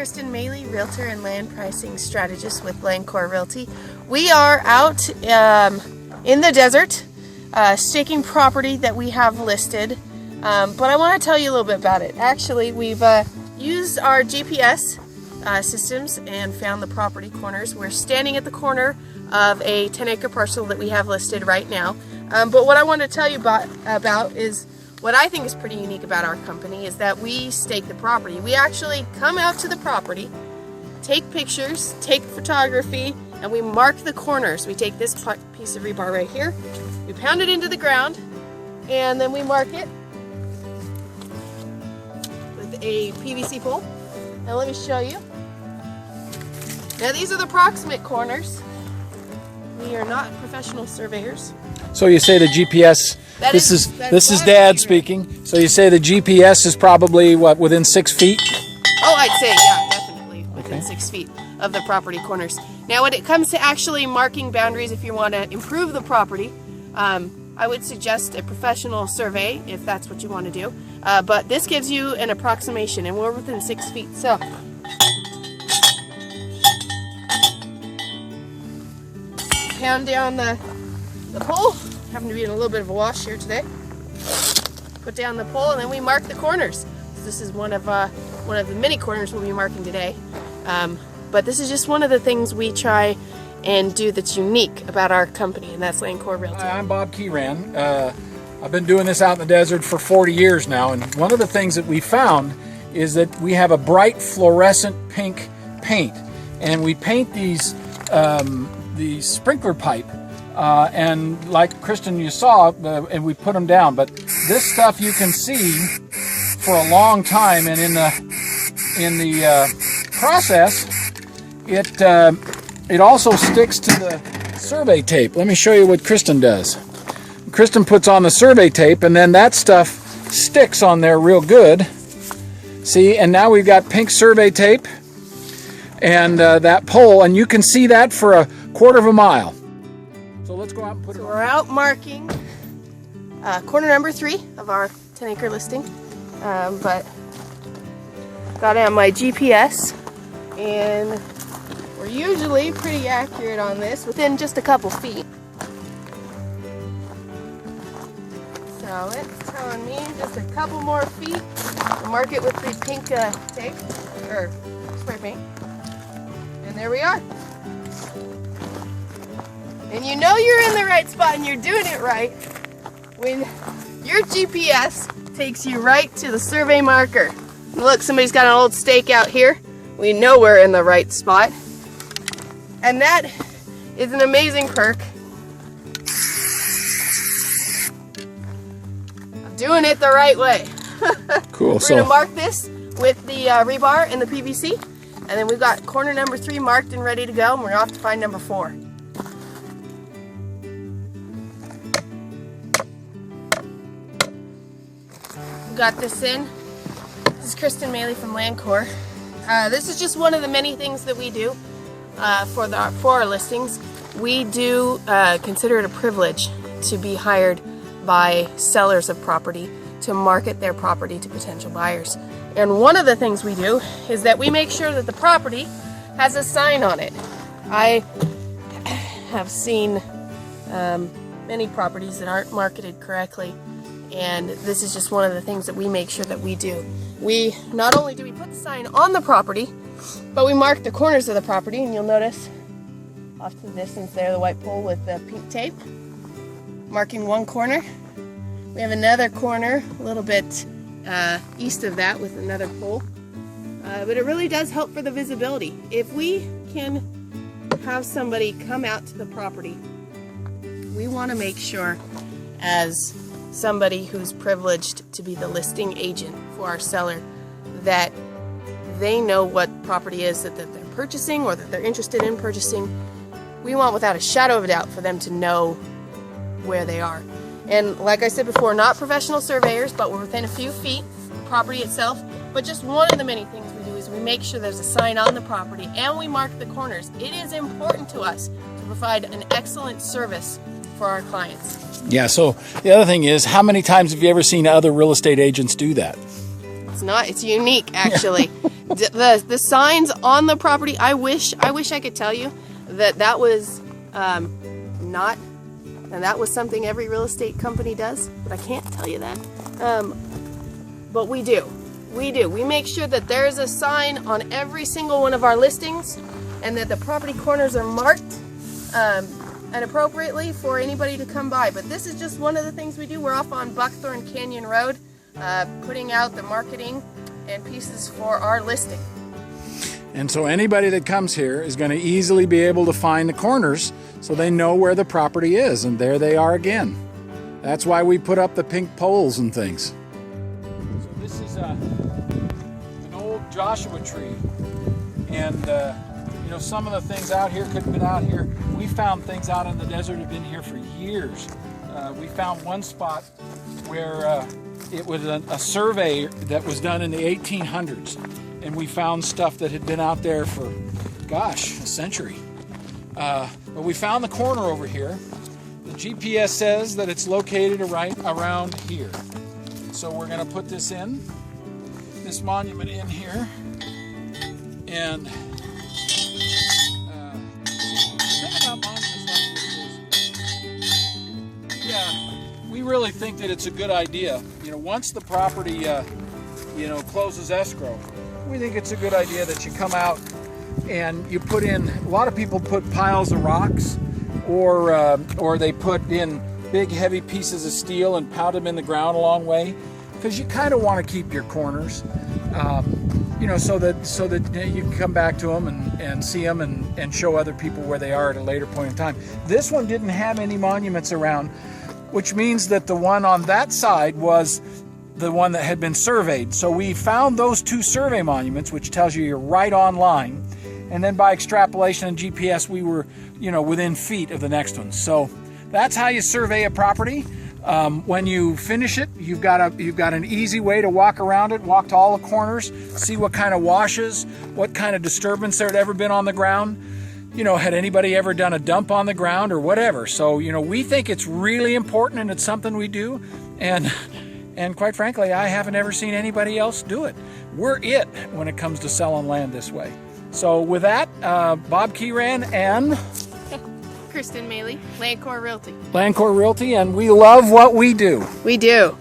Kristen Maley, Realtor and Land Pricing Strategist with LandCore Realty. We are out in the desert, staking property that we have listed, but I want to tell you a little bit about it. Actually, we've used our GPS systems and found the property corners. We're standing at the corner of a 10-acre parcel that we have listed right now. But what I want to tell you about is what I think is pretty unique about our company is that we stake the property. We actually come out to the property, take pictures, take photography, and we mark the corners. We take this piece of rebar right here, we pound it into the ground, and then we mark it with a PVC pole. Now let me show you. Now these are the approximate corners. We are not professional surveyors. So you say the GPS, this is Dad speaking, so you say the GPS is probably, what, within 6 feet? Oh, I'd say, yeah, definitely within 6 feet of the property corners. Now when it comes to actually marking boundaries, if you want to improve the property, I would suggest a professional survey if that's what you want to do. But this gives you an approximation, and we're within 6 feet. So pound down the pole. Happen to be in a little bit of a wash here today. Put down the pole, and then we mark the corners. So this is one of the many corners we'll be marking today. But this is just one of the things we try and do that's unique about our company, and that's LandCore Realty. Hi, I'm Bob Keeran. I've been doing this out in the desert for 40 years now, and one of the things that we found is that we have a bright fluorescent pink paint, and we paint these the sprinkler pipe, and like Kristen you saw, and we put them down. But this stuff you can see for a long time, and in the process, it also sticks to the survey tape. Let me show you what Kristen does. Kristen puts on the survey tape, and then that stuff sticks on there real good. See, and now we've got pink survey tape and that pole, and you can see that for a quarter of a mile. So let's go out and put it on. We're out marking corner number 3 of our 10-acre listing, but got it on my GPS, and we're usually pretty accurate on this, within just a couple feet. So it's telling me just a couple more feet to mark it with the pink tape, or spray paint. And there we are. And you know you're in the right spot and you're doing it right when your GPS takes you right to the survey marker. Look, somebody's got an old stake out here. We know we're in the right spot. And that is an amazing perk of doing it the right way. Cool. We're going to mark this with the rebar and the PVC. And then we've got corner number 3 marked and ready to go, and we're off to find number 4. We got this in. This is Kristen Maley from LandCore. This is just one of the many things that we do for our listings. We do consider it a privilege to be hired by sellers of property to market their property to potential buyers. And one of the things we do is that we make sure that the property has a sign on it. I have seen many properties that aren't marketed correctly, and this is just one of the things that we make sure that we do. We not only do we put the sign on the property, but we mark the corners of the property, and you'll notice off to the distance there the white pole with the pink tape marking one corner. We have another corner a little bit east of that with another pole, but it really does help for the visibility. If we can have somebody come out to the property, we want to make sure, as somebody who's privileged to be the listing agent for our seller, that they know what property is that they're purchasing or that they're interested in purchasing. We want, without a shadow of a doubt, for them to know where they are. And like I said before, not professional surveyors, but we're within a few feet of the property itself. But just one of the many things we do is we make sure there's a sign on the property, and we mark the corners. It is important to us to provide an excellent service for our clients. Yeah, so the other thing is, how many times have you ever seen other real estate agents do that? It's not. It's unique, actually. The signs on the property. I wish I could tell you that was not, and that was something every real estate company does. But I can't tell you that. But we do. We make sure that there's a sign on every single one of our listings, and that the property corners are marked and appropriately for anybody to come by. But this is just one of the things we do. We're off on Buckthorn Canyon Road, putting out the marketing and pieces for our listing. And so anybody that comes here is going to easily be able to find the corners so they know where the property is, and there they are again. That's why we put up the pink poles and things. So this is an old Joshua tree, and you know, some of the things out here could have been out here. We found things out in the desert have been here for years. We found one spot where it was a survey that was done in the 1800s, and we found stuff that had been out there for, gosh, a century. But we found the corner over here. The GPS says that it's located right around here. So we're going to put this monument in here, and we really think that it's a good idea. You know, once the property, you know, closes escrow, we think it's a good idea that you come out and you put in. A lot of people put piles of rocks, or they put in big heavy pieces of steel and pound them in the ground a long way, because you kind of want to keep your corners, you know, so that you can come back to them and see them and show other people where they are at a later point in time. This one didn't have any monuments around, which means that the one on that side was the one that had been surveyed. So we found those two survey monuments, which tells you you're right on line. And then by extrapolation and GPS, we were, you know, within feet of the next one. So that's how you survey a property. When you finish it, you've got an easy way to walk around it, walk to all the corners, see what kind of washes, what kind of disturbance there had ever been on the ground. You know, had anybody ever done a dump on the ground or whatever. So, you know, we think it's really important, and it's something we do. And quite frankly, I haven't ever seen anybody else do it. We're it when it comes to selling land this way. So with that, Bob Keeran and Kristen Maley, LandCore Realty. LandCore Realty, and we love what we do. We do.